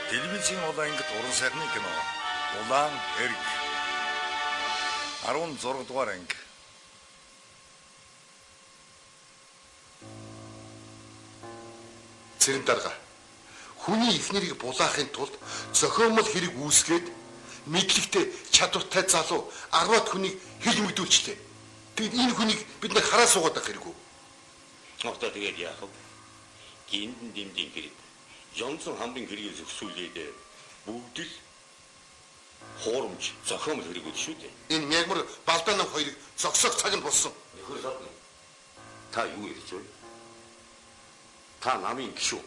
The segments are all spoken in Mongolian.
Телевизийн улаан ангид уран сайхны кино Улаан эрг 16 дугаар анги. Цэрэн дарга. Хүний эхнэрийг булаахын тулд зохиомол хэрэг үүсгээд мэдлэгтэй чадвартай залуу 10-аад хүнийг хил мэгдүүлчлээ. Тэгэд энэ хүнийг бид нэр хараа суугаад байх хэрэггүй. Одоо тэгээд яах вэ? Гиндэн дэмдийн хэрэг. Жонсон хамбын хэргийг зөвсүүлээд бүгд л хуурамч зохиомол хэрэг үү шүү дээ. Энэ мягмар балдаан хоёрыг зогсоох цаг нь болсон. Нөхөр содно. Та юу ярьж байна? Та намын гишүүн.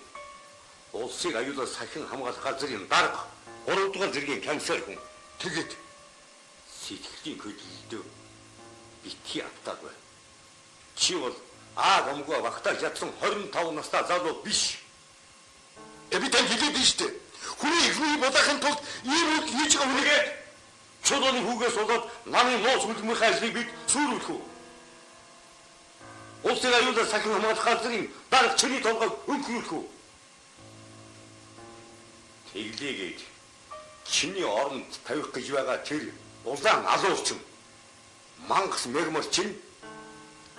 Улсыг аюулаас сахин хамгаалах газрын дарга 3 дугаар зэргийн комиссар хүн. Тэгээд сэтгэлийн хөдөлгөөд битгий автаад байна. Чи бол омгоо багтааж ядсан 25 настай залуу биш. би тань хэлээд дээ шүү дээ. Хүний эхнийг булаахын тулд ийм үйл хийж байгаа хүнийгээ чулууны хүүгээс болоод намын моос үлдмэх ажлыг бид сүрүүлэх үү? Улсыг аюулаас сахин хамгаалах газрын дарга чиний толгойг өнгөрүүлэх үү? Тэглээгээд чиний оронд тавих гэж байгаа тэр улаан алуурчин мангас мэрмэр чинь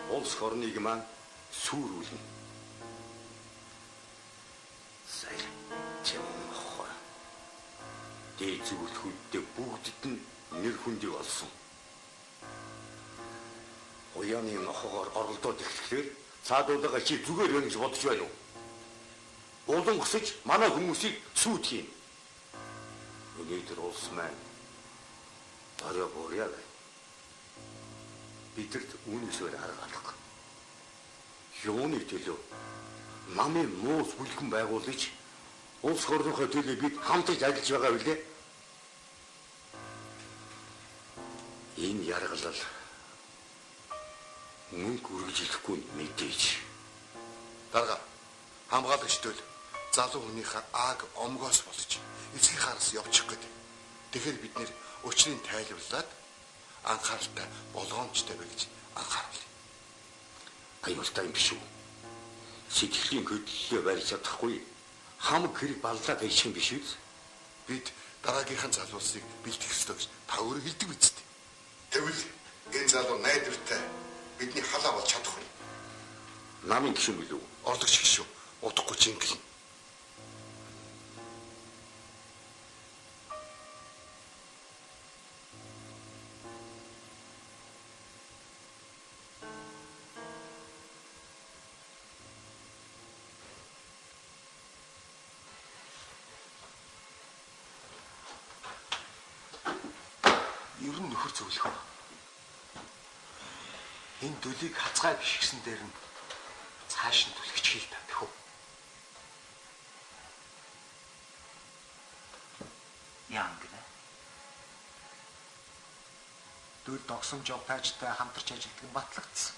улс орныг маань сүрүүлнэ. Сайн чимхоо. Дээд зүгтхүүдтэй бүгдд нь нэр хүндийг олсон. Уяаны нохогоор оролдоод эхлэхээр цаадуудаага чи зүгээр байна гэж бодож байна уу? Улан гусаж манай хүмүүсийг сүйтгэе. Өнөөдөр улс маань орой борьяа байна. Бидэрт үүнээсээр арга алга. Юуны төлөө намын моос бүлгэн байгуулж улс орныхоо төлөө бид хамтарч ажиллаж байгаа билээ. Энэ яргалал мөнгө үргэлжлэхгүй мэдээж. дарга хамгаалагч төл залуу хүнийхээ ааг омгоос болж эцгийн хараас явчих гээд. Тэгэхээр бид нэр учрыг тайлбарлаад анхааралтай болгоомжтой бай гэж анхааруулъя. Аюултай юм биш үү? Сэтгэлийн хөдлөлөө барьж чадахгүй хамаг хэрэг баллаад хайчих юм биш үү? Бид дараагийнхын залуусыг бэлтгэх ёстой гэж та өөрөө хэлдэг биз дээ. Тэгвэл энэ залуу найдвартай бидний халаа болж чадахгүй. Намын гишүүн билүү? Орлогч гишүүн удахгүй чингэлнэ. Ер нь нөхөр зөвлөх үү? Энэ дөлийг хацгай бишгсэн дээр нь цааш нь түлхэж хий тавих уу? Яан гэнэ. Дөл догсомж явтаачтай хамтарч ажилладаг нь батлагдсан.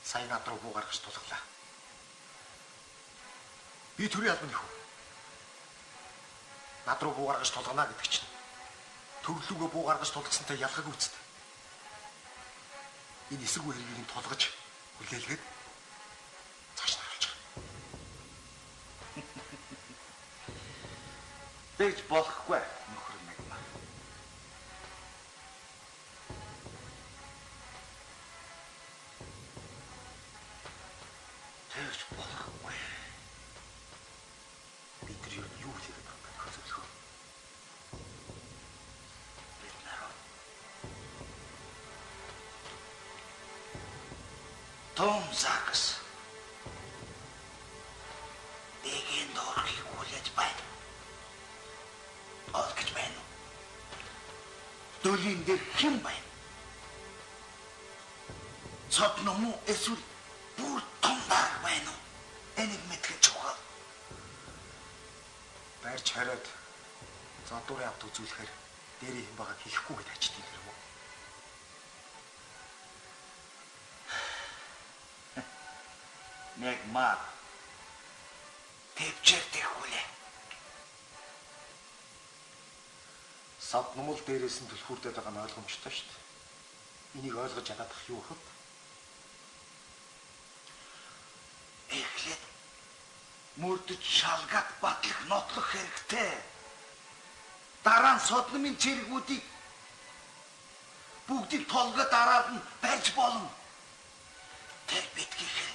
Сайн над руу буу гаргаж тулглаа. Би төрийн албаны хүн. Над руу буу гаргаж тулгана гэдэг чинь төрлөөгөө буу гаргаж тулгсантай ялгаагүй үстэй. Энэ эсэргүү хэргийг тулгаж хүлээлгээд цааш нь харуулж байгаа. Тэгж болохгүй нөхөр мэгмаа. Тэгж болохгүй. Бид нар юу хийгээд байгаа нөхөр зөвлөх үү? Том Закс. Дэгийн дорхийг хүлээж байна. Олгож байна. Дөлийн дээр хэн байна? Цодно муу эсвэл бүр том дарга байна уу? Энийг мэдгэн чухал. Барьж хариад задуурын авт үзүүлэхээр дээрийн хэн байгааг хийхгүй гэж ачдгийг юм уу? Мэгмаа. Тэвчээр тэрхүүлээ. Сав номол дээрээс нь түлхүүрдэд байгаа нь ойлгомжтой шүү дээ. Энийг ойлгож чадах юу вэ? мөрдөж шалгаад батлах нотлох хэрэгтэй. Дараа нь содномын цэргүүдийг бүгдийг толгой дараад нь барьж болно. Тэр битгийхээ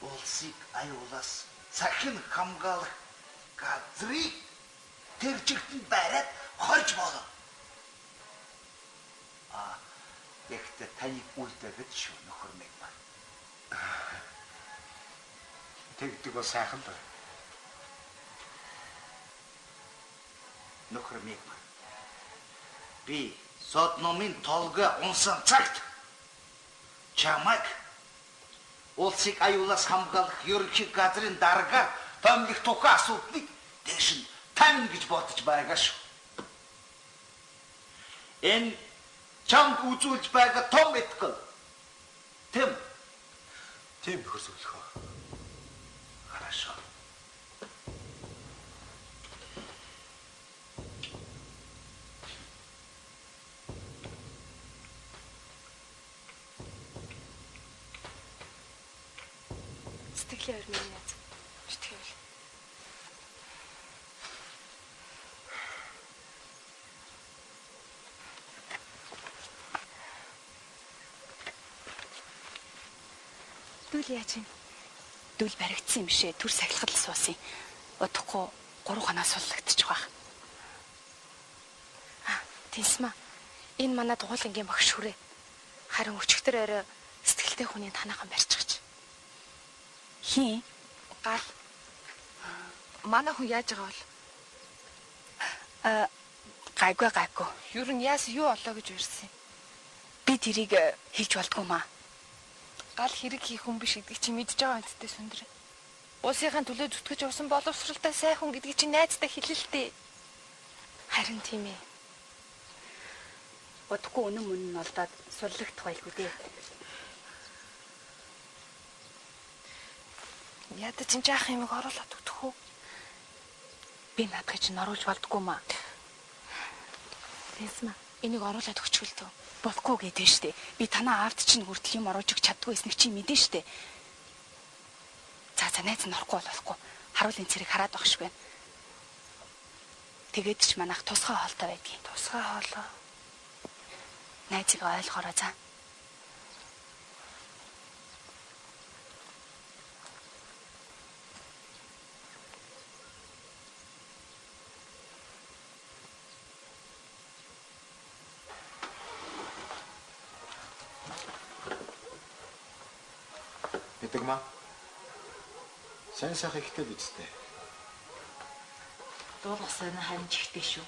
улсыг аюулаас сахин хамгаалах газрыг тэр чигтэнд бариад хорж болно. Гэхдээ таныг үлдээхэд шүү нөхөр Мегмар. Тэгдэг бол сайхан л. Нөхөр Мегмар. Би Содномын толгой унсан цагт чамайг улсыг аюулаас хамгаалах ерөнхий газрын даргаар томлох тухай асуудлыг дэш нь тань гэж бодож байгаа шүү. Энэ чамд үзүүлж байгаа том итгэл. Тийм хөрсөлхөө. Хорошо. Сэтгэлийн өрмийн яз. Сэтгэл. Дүүл яаж юм? Дүүл баригдсан юм шээ. Түр сахилахад л суусан. Удахгүй 3 ханаа суллагдчих واخ. Тэнсмэ. Энэ манай дугуулангийн багш хүрээ. Харин өчигдөр орой сэтгэлтэй хүний танаахан барьчихж. Хин гал манай хүн яаж байгаа бол гайгүй. Юу н яас юу олоо гэж уурсан. Би тэрийг хэлж болдгоо маа. Гал хэрэг хийх хүн биш гэдгийг чи мэдж байгаа үнэтэй сүндэр. Уусынхаа төлөө зүтгэж явсан боловсралтай сайн хүн гэдгийг чи найздаа хэлэлтэй. Харин тийм ээ. Удахгүй үнэн мөн нь олдоод суллагдах байлгүй дээ. Ядаж чинь жаах юмыг оруулаад өгдөх үү? Би наадах чинь оруулж болдгоо маа. Тэсмэ. Энийг оруулаад өгчихвэл төө. Болохгүй гэдэг нь штэ. Би танаа аавд чинь хүртэл юм оруулж өгч чаддгүй эснийг чи мэдэн штэ. За найз нь орохгүй болохгүй. Харуулын цэрэг хараад байх шиг байна. Тэгээд ч манайх тусгай хоолтой байдгийг. Тусгай хоолоо. Найзыг ойлгоорой за. Мэдэгмаа. Сайн сайхан ихтэй бидтэй. Дуулгасаа харин чихтэй шүү.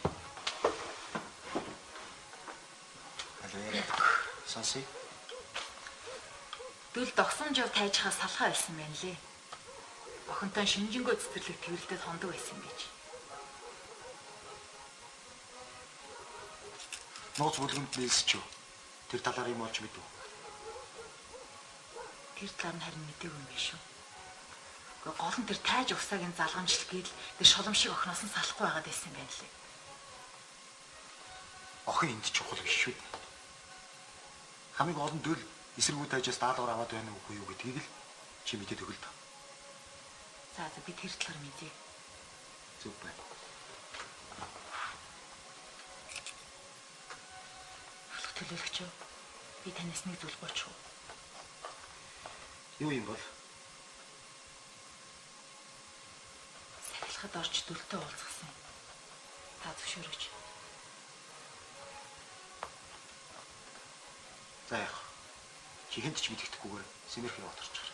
Сонсъё. Дүүл догсомжов тайжхаа салхаа байсан байна лээ. Охинтой шинжэнгөө цэцэрлэг тэрэлдээд хондог байсан гэж. Нууц бүлгэнд нээсч юу? Тэр талаар юм олж мэдв. Тэр талаар нь харин мэдээгүй юм биш үү? Гэхдээ гол нь тэр тайж усаагийн залгамжлал гээл тэр шолом шиг охиноос нь салахгүй байгаад байсан юм байна лээ. Охин энд чухал биш шүү. Хамгийн гол нь дөл эсэргүү тайжаас даалгавар аваад байна уу юу гэдгийг л чи мэдээд өгөл та. За би тэр талаар мэдье. Зүг байна. Алах төлөөлөгч юу? Би танаас нэг зүйл болчих уу? Юу юм бол? Сахилахад орж дөлтөө уулзсан. Та зөвшөөрөөч. За яах. Чи хэнд ч мэддэхгүйгээр Сэмэрхийг оторч гар.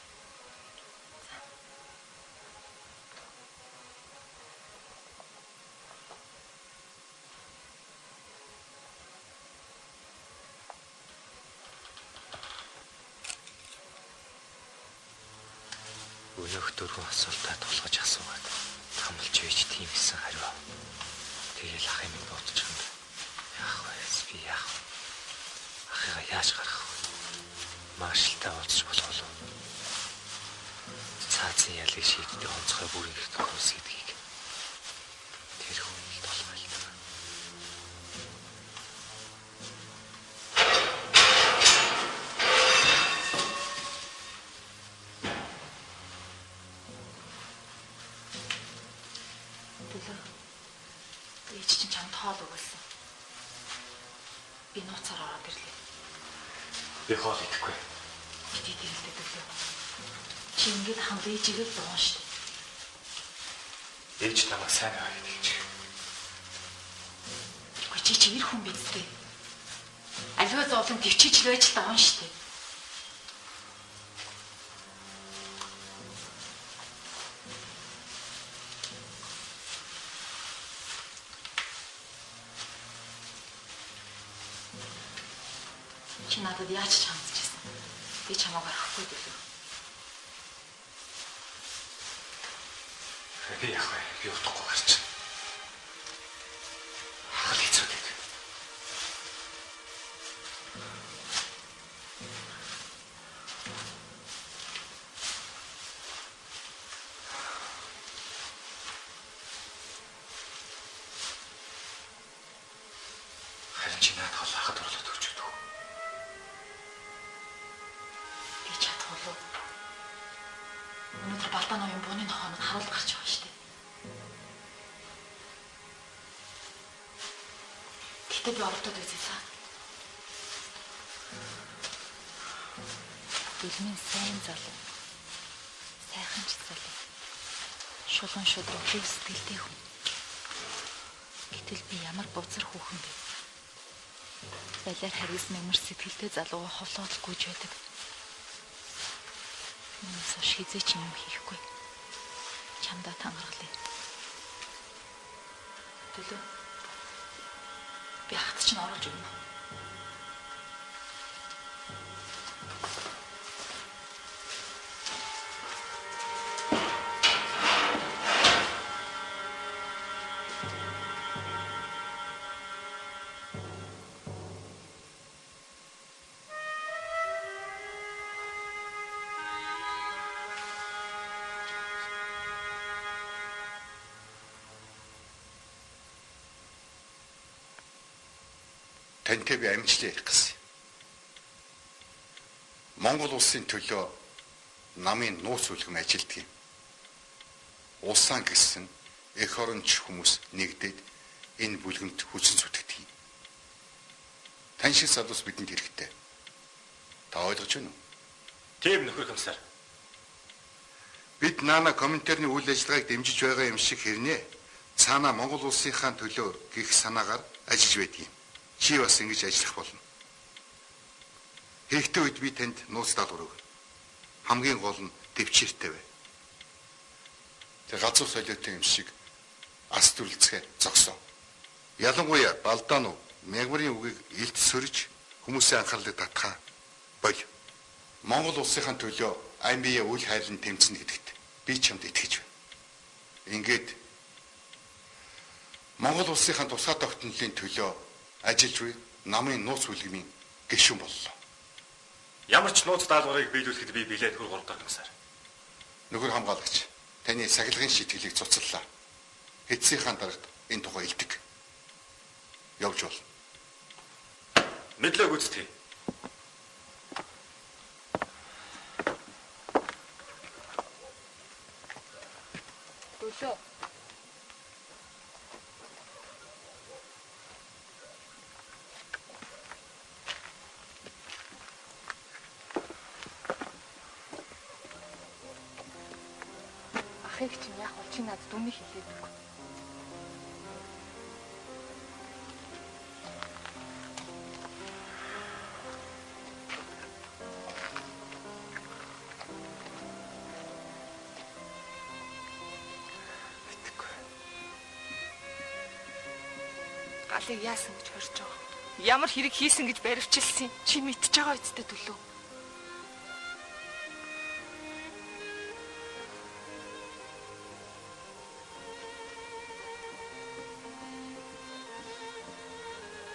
Өнөөх дөрвөн асуултаа тулгаж асуугаад хамлж байж тийм исэн хариу. Тэгэл ах юм бодчих юм. Яах вэ? Би яах вэ? Ахыгаа яаж гарах вэ? Маршалтай уулзч болох уу? Цаазын ялыг шийддэг онцгой бүрийн гэрт хөөс гэдгийг тэр хүн л толгойлдог. Төлөө. Ээж чинь чамд хоол өгсөн. Би нууцаар ороод ирлээ. Би хоол идэхгүй. Идээд ирлээ Төлөө. Чи ингэж хамт ээжигээ л дуун штэ. Ээж намайг сайн аваа гэдэг чи. Үгүй чи ир хүн биз дээ. Аливаа зовлон төвчиж л байж тааван штэ. Чи надад яаж ч хандчихсан. Би чамайг арахгүй Төлөө. Би яах вэ? Би утгагүй гарч. Хал хэцүү гэдэг. Харин чи надад хол хахад орлоод өгч өгдөг. Би чадахгүй. Өнөөдөр Балдан ноён бууны нохоонод харуул гарч байгаа штэ. Гэтэ би оролдоод үзээсаа. Билмийн сайн залуу. Сайхан ч залуу. Шулуун шудраг хөв сэтгэлтэй хүн. Гэтэл би ямар бузар хүүхэн бэ? Балиар харис мэмэр сэтгэлтэй залууга ховлоод гүйж байдаг. Mëнээс хизээч юм хийхгүй. Чамдаа тангаргалаа. Төлөө. Би хат чинь оруулж өгнө. Тантай би амжилт ярих гэсэн. Монгол улсын төлөө намын нууц үлгэм ажилтдаг юм. Улсаан гэсэн эх оронч хүмүүс нэгдээд энэ бүлгэмт хүчин зүтгэдэг юм. Тань шиг залуус бидэнд хэрэгтэй. Та ойлгож байна уу? Тийм нөхөр комиссар. Бид наана комментарны үйл ажиллагааг дэмжиж байгаа юм шиг хэрнээ цаана Монгол улсынхаа төлөө гих санаагаар ажиллаж байдаг юм. Чи бас ингэж ажиллах болно. Хэрэгтэй үед би танд нууц даалгавар өгнө. Хамгийн гол нь төвчээртэй бай. Тэг газар солиотой юм шиг ас дүрлцгээ зогсоо. Ялангуяа Балдаан уу мягмарын үгийг илт сөрж хүмүүсийн анхаарлыг татхаа боль. Монгол улсынхаа төлөө айн бие үл хайрлан тэмцэнэ гэдэгт би чамд итгэж байна. Ингээд Монгол улсынхаа тусгай тогтнолын төлөө ажиллаж буй намын нууц үлгэмийн гишүүн боллоо. Ямар ч нууц даалгаврыг биелүүлэхэд би билет хөр 3 дахь комиссар. Нөхөр хамгаалагч таны сахилгын шийтгэлийг цуцлалаа. Хэдсийнхаа дарагт энэ тухай илдэг. Явж бол. Мэдлэг үзтгий. Төлөө. Ахыг чинь яг бол чи надад үнийг хэлээд өгөө. Галыг яасан гэж хорж байгаа. Ямар хэрэг хийсэн гэж баривчилсан чи мэдчихэж байгаа үсттэй Төлөө.